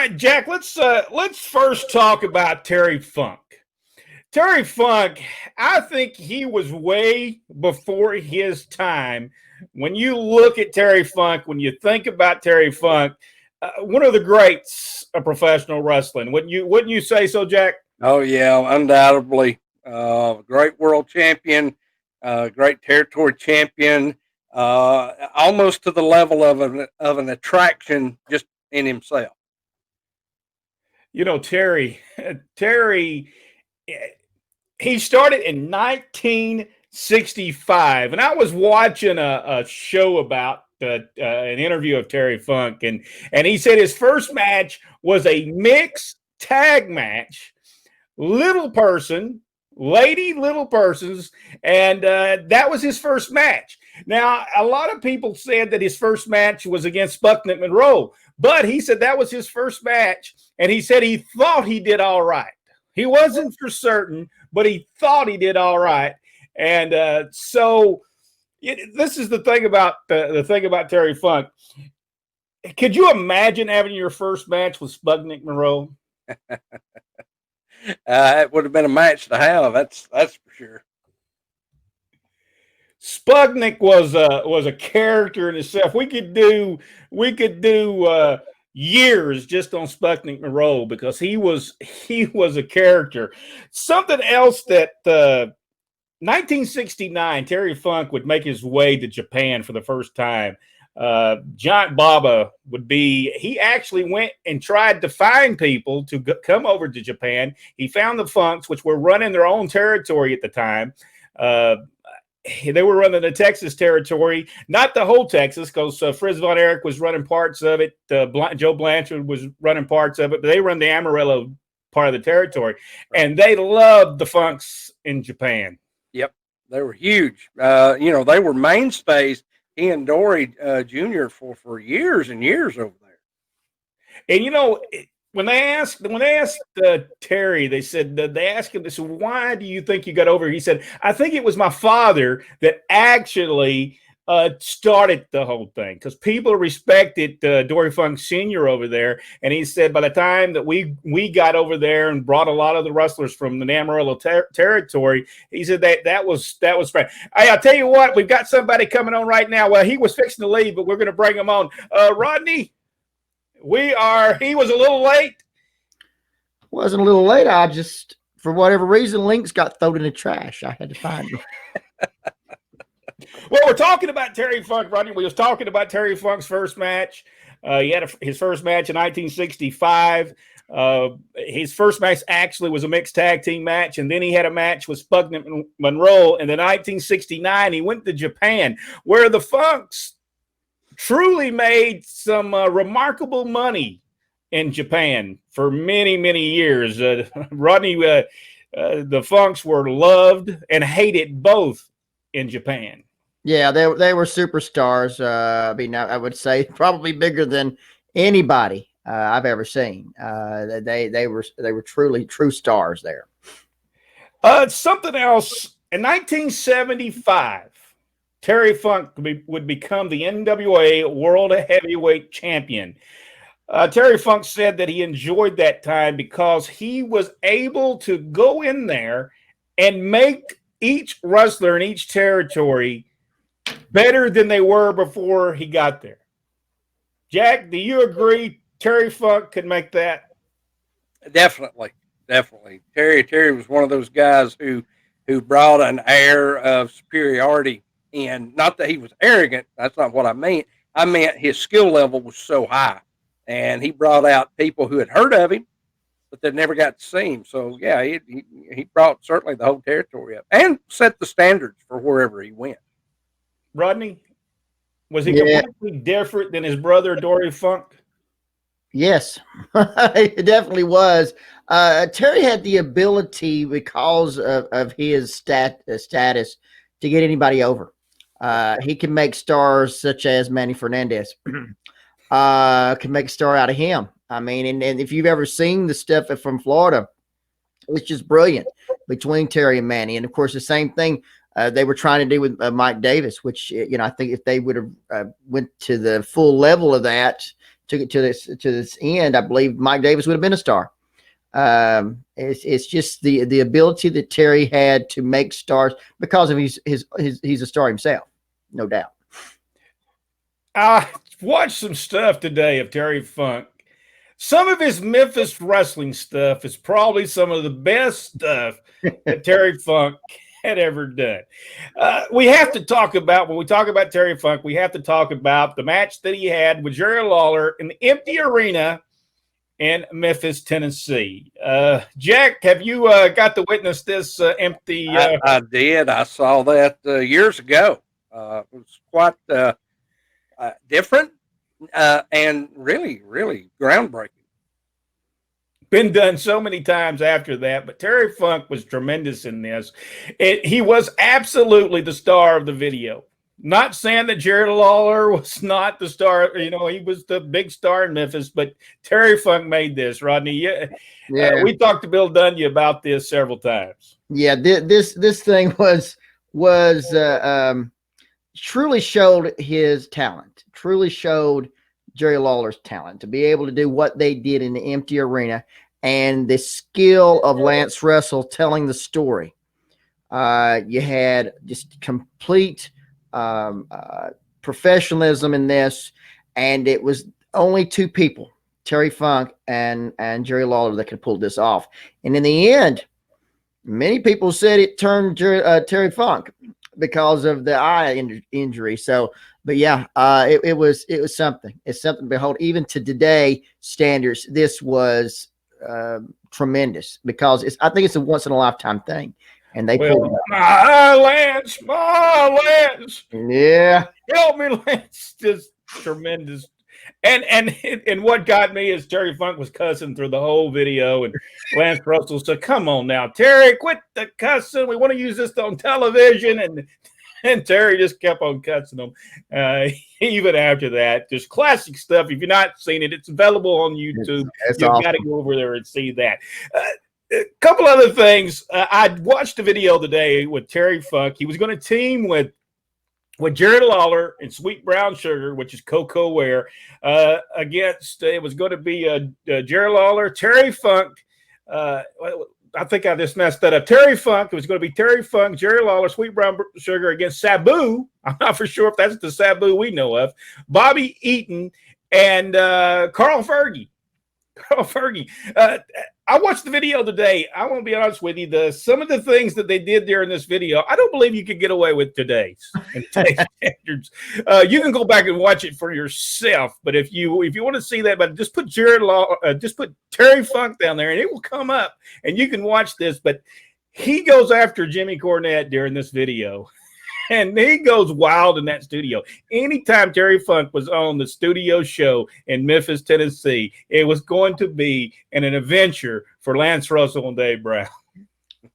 right, Jack. Let's first talk about Terry Funk. Terry Funk, I think he was way before his time. When you look at Terry Funk, when you think about Terry Funk, one of the greats of professional wrestling. Wouldn't you say so, Jack? Oh yeah, undoubtedly. Great world champion, great territory champion, almost to the level of an attraction just in himself. You know, Terry, he started in 1965, and I was watching a show about an interview of Terry Funk, and he said his first match was a mixed tag match, little person, lady, little persons, and that was his first match. Now, a lot of people said that his first match was against Bucknet Monroe, but he said that was his first match, and he said he thought he did all right. He wasn't for certain, but he thought he did all right. And this is the thing about Terry Funk. Could you imagine having your first match with Sputnik Monroe? It would have been a match to have. That's for sure. Sputnik was a character in itself. We could do years just on Sputnik Monroe because he was a character. Something else that 1969, Terry Funk would make his way to Japan for the first time. Giant Baba he actually went and tried to find people to come over to Japan. He found the Funks, which were running their own territory at the time. They were running the Texas territory, not the whole Texas, because Fritz Von Erich was running parts of it. Joe Blanchard was running parts of it, but they run the Amarillo part of the territory, and they loved the Funks in Japan. Yep, they were huge. They were mainstays. Ian Dory Jr. for years and years over there. And when they asked Terry, they asked him, they said, "Why do you think you got over?" He said, "I think it was my father that actually started the whole thing because people respected Dory Funk Sr. over there." And he said, by the time that we got over there and brought a lot of the wrestlers from the Amarillo territory, he said that was great. Hey, I'll tell you what, we've got somebody coming on right now. Well, he was fixing to leave, but we're going to bring him on. Rodney, he was a little late. Wasn't a little late. I just, for whatever reason, links got thrown in the trash. I had to find them. Well, we're talking about Terry Funk, Rodney. We was talking about Terry Funk's first match. He had his first match in 1965. His first match actually was a mixed tag team match, and then he had a match with Sputnik Monroe. And then 1969, he went to Japan, where the Funks truly made some remarkable money in Japan for many, many years. Rodney, the Funks were loved and hated both in Japan. Yeah, they were superstars. I would say probably bigger than anybody I've ever seen. They were truly true stars there. Something else in 1975, Terry Funk would become the NWA World Heavyweight Champion. Terry Funk said that he enjoyed that time because he was able to go in there and make each wrestler in each territory better than they were before he got there. Jack, do you agree Terry Funk could make that? Definitely. Terry was one of those guys who brought an air of superiority in. Not that he was arrogant. That's not what I meant. I meant his skill level was so high, and he brought out people who had heard of him, but they never got to see him. So yeah, he brought certainly the whole territory up and set the standards for wherever he went. Rodney, was he completely different than his brother Dory Funk? Yes, it definitely was. Terry had the ability, because of his status, to get anybody over. He can make stars such as Manny Fernandez. Can make a star out of him. I mean, and if you've ever seen the stuff from Florida, it's just brilliant between Terry and Manny. And of course, the same thing they were trying to do with Mike Davis, which I think if they would have went to the full level of that, took it to this end, I believe Mike Davis would have been a star. It's just the ability that Terry had to make stars because of he's a star himself, no doubt. I watched some stuff today of Terry Funk. Some of his Memphis wrestling stuff is probably some of the best stuff that Terry Funk had ever done. We have to talk about, when we talk about Terry Funk, we have to talk about the match that he had with Jerry Lawler in the empty arena in Memphis, Tennessee. Jack, have you got to witness this empty? I did. I saw that years ago. It was quite different and really, really groundbreaking. Been done so many times after that, but Terry Funk was tremendous in this. He was absolutely the star of the video. Not saying that Jerry Lawler was not the star, he was the big star in Memphis, but Terry Funk made this, Rodney. Yeah. We talked to Bill Dunya about this several times. Yeah, this thing was truly showed his talent, truly showed Jerry Lawler's talent to be able to do what they did in the empty arena, and the skill of Lance Russell telling the story. You had just complete professionalism in this, and it was only two people, Terry Funk and Jerry Lawler, that could pull this off. And in the end, many people said it turned Terry Funk because of the eye injury. So, but yeah, it was something. It's something to behold. Even to today standards, this was tremendous because I think it's a once in a lifetime thing. And they pulled it off. Lance. Yeah. Help me, Lance. Just tremendous. And what got me is Terry Funk was cussing through the whole video, and Lance Russell said, "Come on now, Terry, quit the cussing. We want to use this on television." And Terry just kept on cussing them. Even after that, just classic stuff. If you're not seen it, it's available on YouTube. You've awesome. Got to go over there and see that. A couple other things. I watched a video today with Terry Funk. He was going to team with Jerry Lawler and Sweet Brown Sugar, which is Coco Ware, against, it was going to be Jerry Lawler, Terry Funk. I think I just messed that up. Terry Funk. It was going to be Terry Funk, Jerry Lawler, Sweet Brown Sugar against Sabu. I'm not for sure if that's the Sabu we know of. Bobby Eaton and Carl Fergie. I watched the video today. I want to be honest with you. Some of the things that they did there in this video, I don't believe you could get away with today's standards. You can go back and watch it for yourself. But if you want to see that, but just put just put Terry Funk down there, and it will come up, and you can watch this. But he goes after Jimmy Cornette during this video. And he goes wild in that studio. Anytime Terry Funk was on the studio show in Memphis, Tennessee, it was going to be an adventure for Lance Russell and Dave Brown.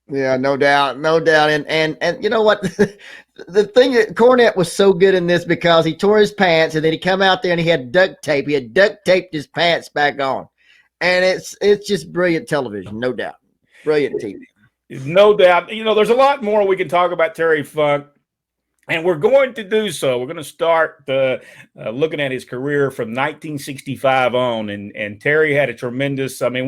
Yeah, no doubt. And you know what? The thing that Cornette was so good in this because he tore his pants and then he come out there and he had duct tape. He had duct taped his pants back on. And it's just brilliant television, no doubt. Brilliant TV. No doubt. There's a lot more we can talk about Terry Funk. And we're going to do so. We're going to start looking at his career from 1965 on, and Terry had a tremendous. I mean,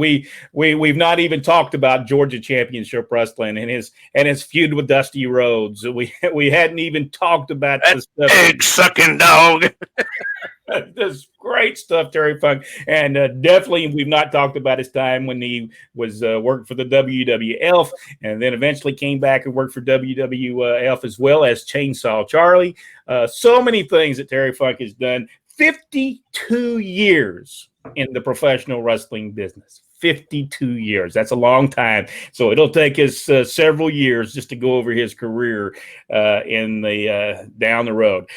we've not even talked about Georgia Championship Wrestling and his feud with Dusty Rhodes. We hadn't even talked about this egg sucking dog. This great stuff, Terry Funk, and definitely we've not talked about his time when he was worked for the WWF, and then eventually came back and worked for WWF as well as Chainsaw Charlie. So many things that Terry Funk has done. 52 years in the professional wrestling business. 52 years. That's a long time. So it'll take us several years just to go over his career in the down the road.